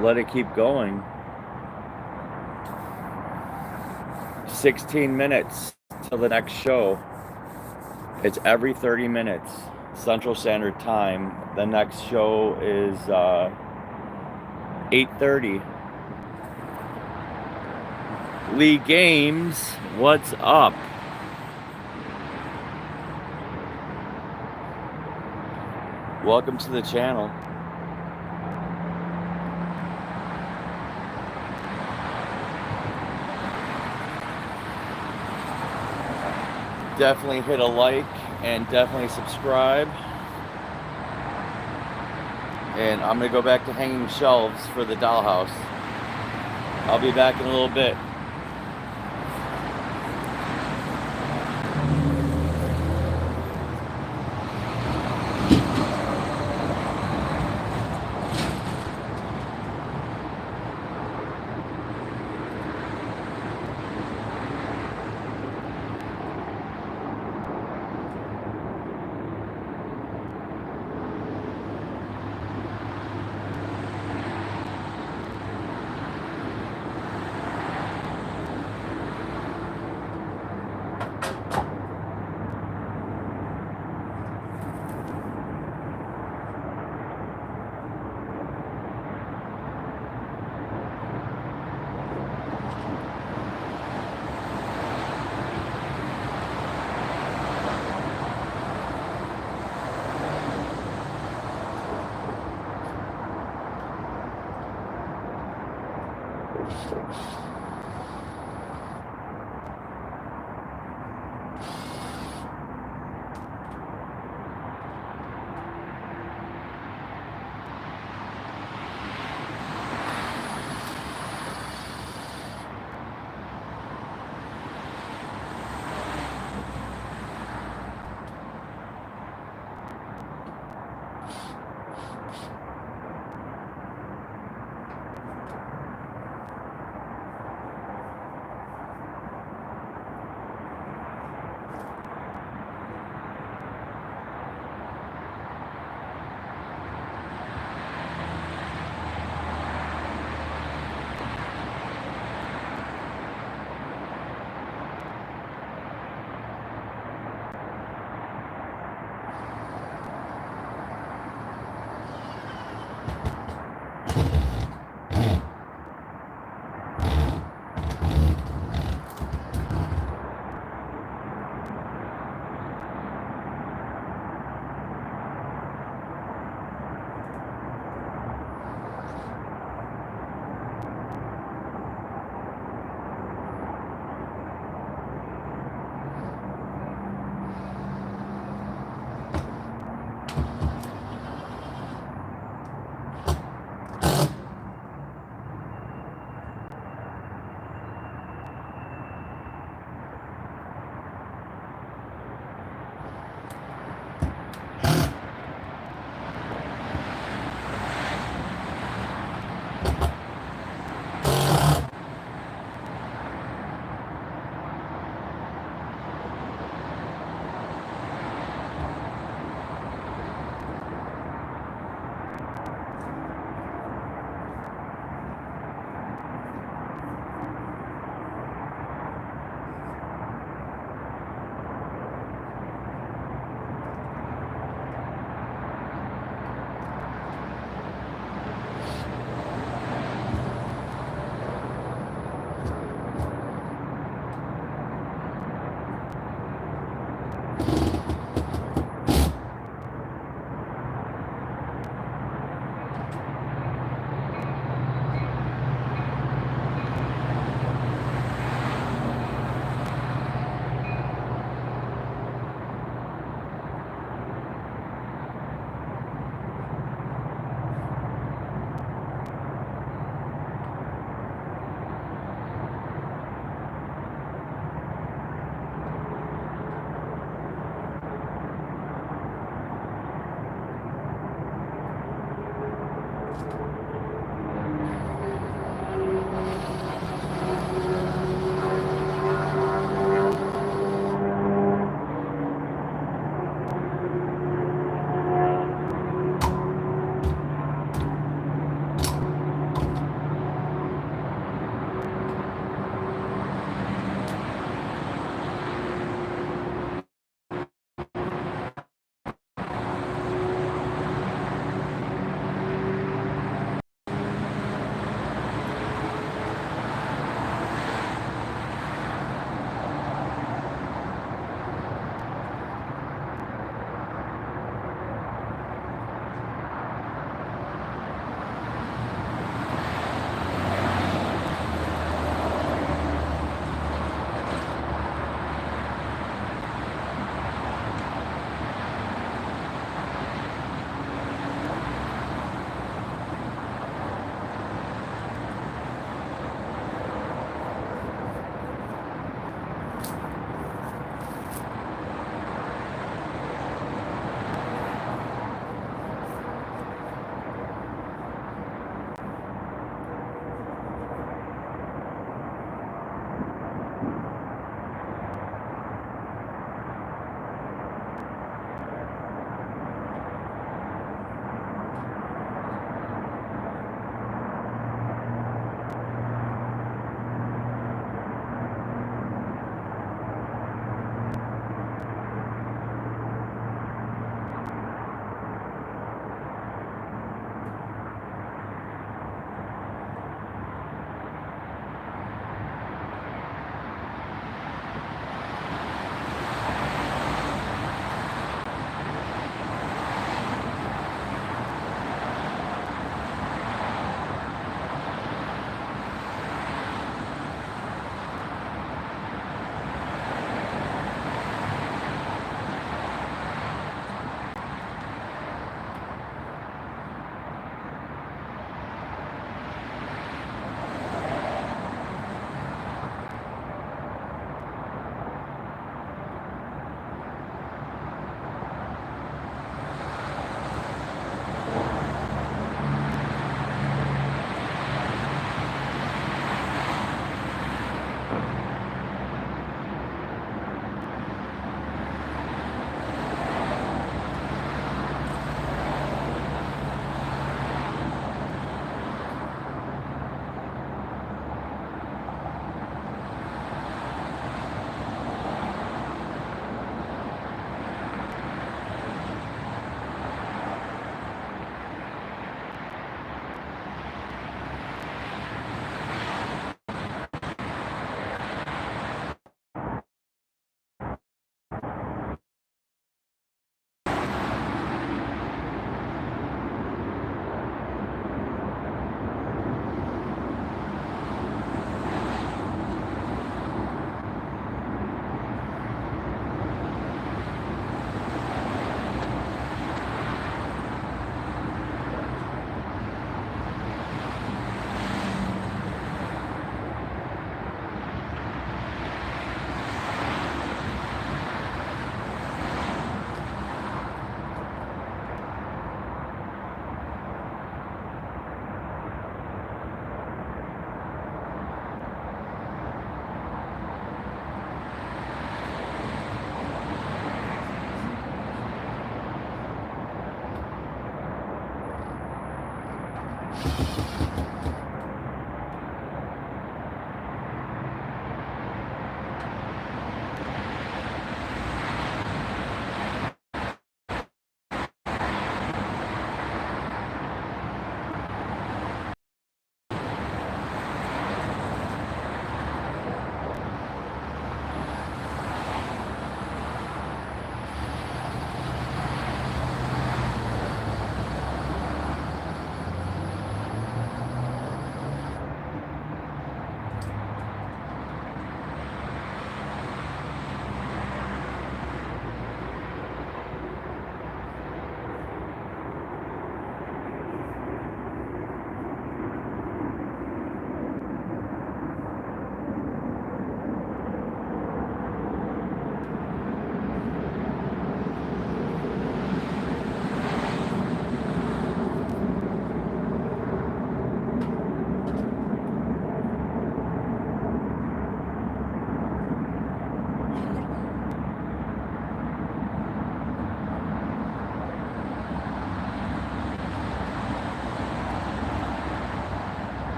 let it keep going. 16 minutes till the next show. It's every 30 minutes Central Standard Time. The next show is 8:30. Lee Games, what's up? Welcome to the channel. Definitely hit a like and definitely subscribe. And I'm going to go back to hanging shelves for the Dollhouse. I'll be back in a little bit.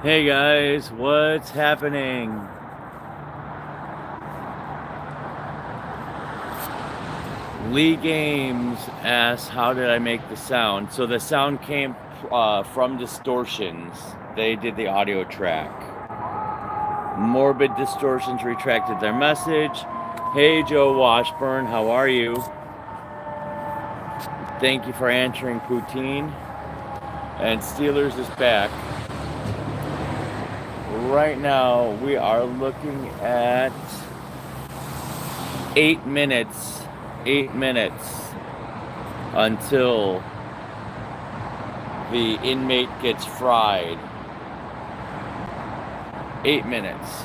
Hey guys, what's happening? Lee Games asks, how did I make the sound? So the sound came from Distortions. They did the audio track. Morbid Distortions retracted their message. Hey Joe Washburn, how are you? Thank you for answering, Poutine. And Steelers is back. Right now, we are looking at 8 minutes. 8 minutes until the inmate gets fried. 8 minutes.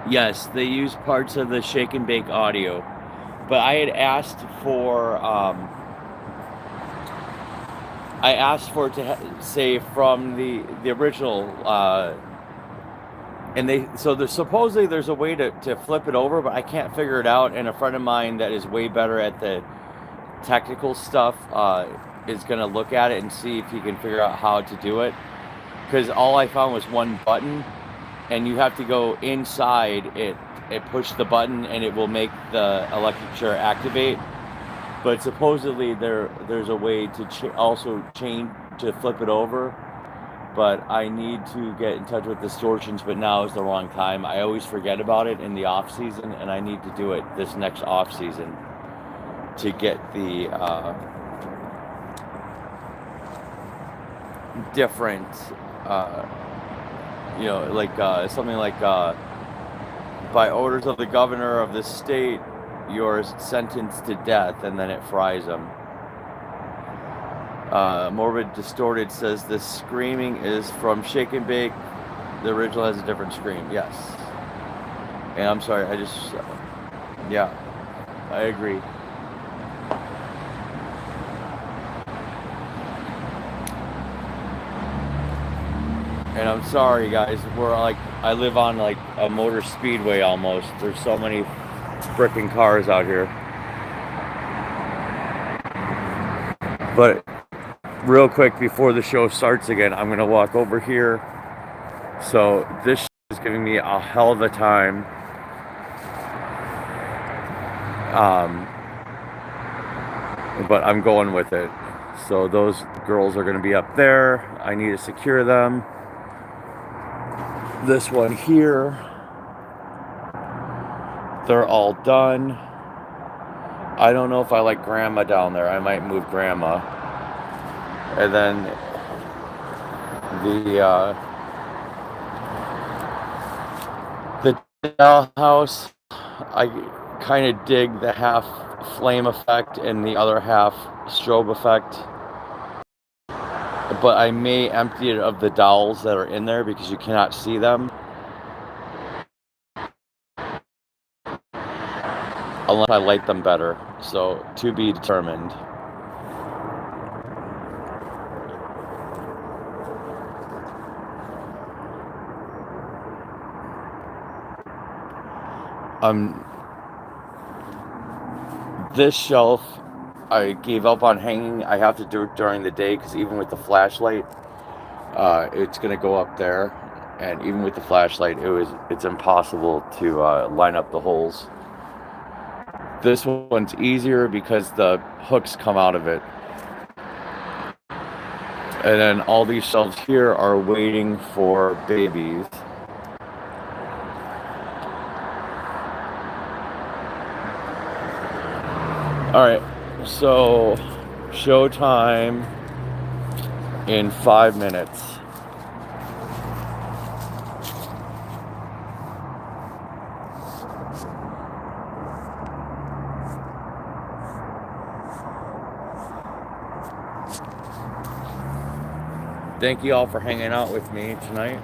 Yes, they use parts of the shake and bake audio, but I had asked for it to say from the original, and there's supposedly there's a way to flip it over, but I can't figure it out. And a friend of mine that is way better at the technical stuff is gonna look at it and see if he can figure out how to do it. Because all I found was one button, and you have to go inside it. Push the button, and it will make the electric chair activate. But supposedly there's a way to also change to flip it over. But I need to get in touch with Distortions, but now is the wrong time. I always forget about it in the off season, and I need to do it this next off season to get the different, something like by orders of the governor of the state, you're sentenced to death, and then it fries them. Morbid Distorted says the screaming is from Shake and Bake. The original has a different scream. Yes. And I'm sorry, yeah, I agree. And I'm sorry, guys. I live on like a motor speedway almost. There's so many frickin' cars out here. But real quick before the show starts again, I'm gonna walk over here. So this is giving me a hell of a time. But I'm going with it. So those girls are gonna be up there. I need to secure them. This one here, they're all done. I don't know if I like Grandma down there. I might move Grandma. And then the Dollhouse, I kind of dig the half flame effect and the other half strobe effect. But I may empty it of the dolls that are in there because you cannot see them. Unless I light them better. So, to be determined. This shelf, I gave up on hanging. I have to do it during the day because even with the flashlight, it's gonna go up there, and even with the flashlight, it's impossible to line up the holes. This one's easier because the hooks come out of it. And then all these shelves here are waiting for babies. Alright, so showtime in 5 minutes. Thank you all for hanging out with me tonight.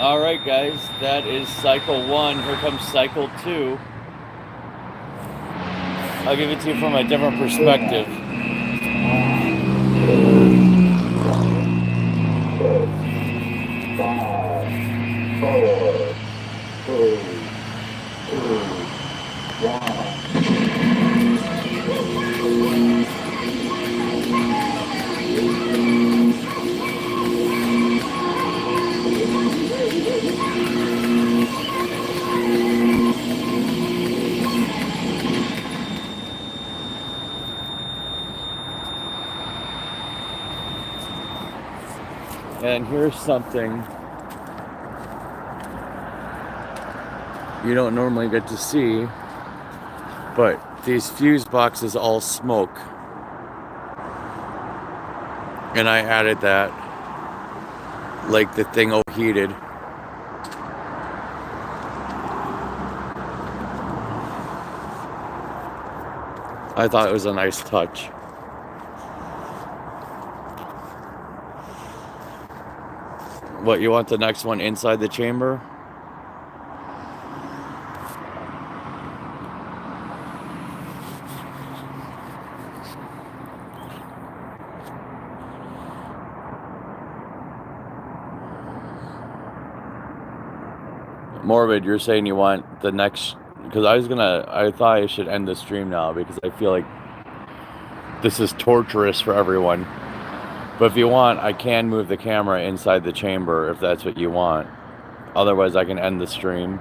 Alright guys, that is cycle 1. Here comes cycle 2. I'll give it to you from a different perspective. And here's something you don't normally get to see, but these fuse boxes all smoke. And I added that, like the thing overheated. I thought it was a nice touch. What, you want the next one inside the chamber? Morbid, you're saying you want the next, because I thought I should end the stream now because I feel like this is torturous for everyone. But if you want, I can move the camera inside the chamber if that's what you want. Otherwise, I can end the stream.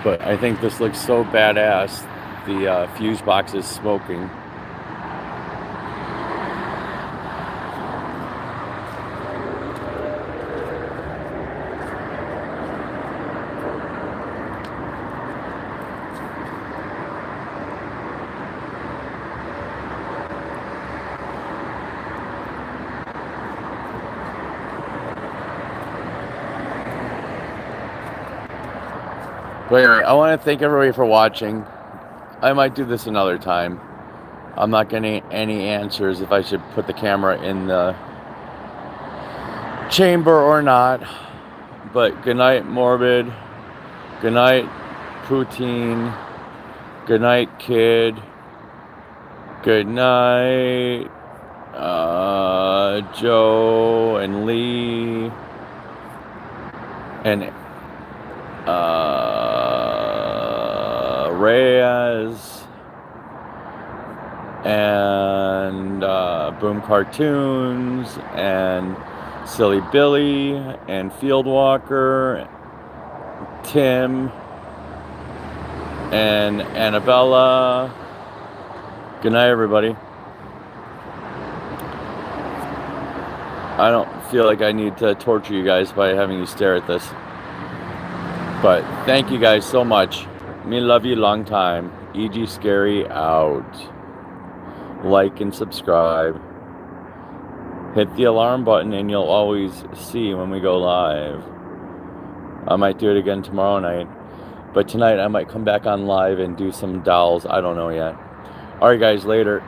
But I think this looks so badass. The fuse box is smoking. But anyway, I want to thank everybody for watching. I might do this another time. I'm not getting any answers if I should put the camera in the chamber or not. But good night, Morbid. Good night, Poutine. Good night, Kid. Good night, Joe and Lee. And Reyes and Boom Cartoons and Silly Billy and Fieldwalker, Tim and Annabella. Good night, everybody. I don't feel like I need to torture you guys by having you stare at this. But thank you guys so much. Me love you long time. EG Scary out. Like and subscribe. Hit the alarm button and you'll always see when we go live. I might do it again tomorrow night. But tonight I might come back on live and do some dolls. I don't know yet. Alright guys, later.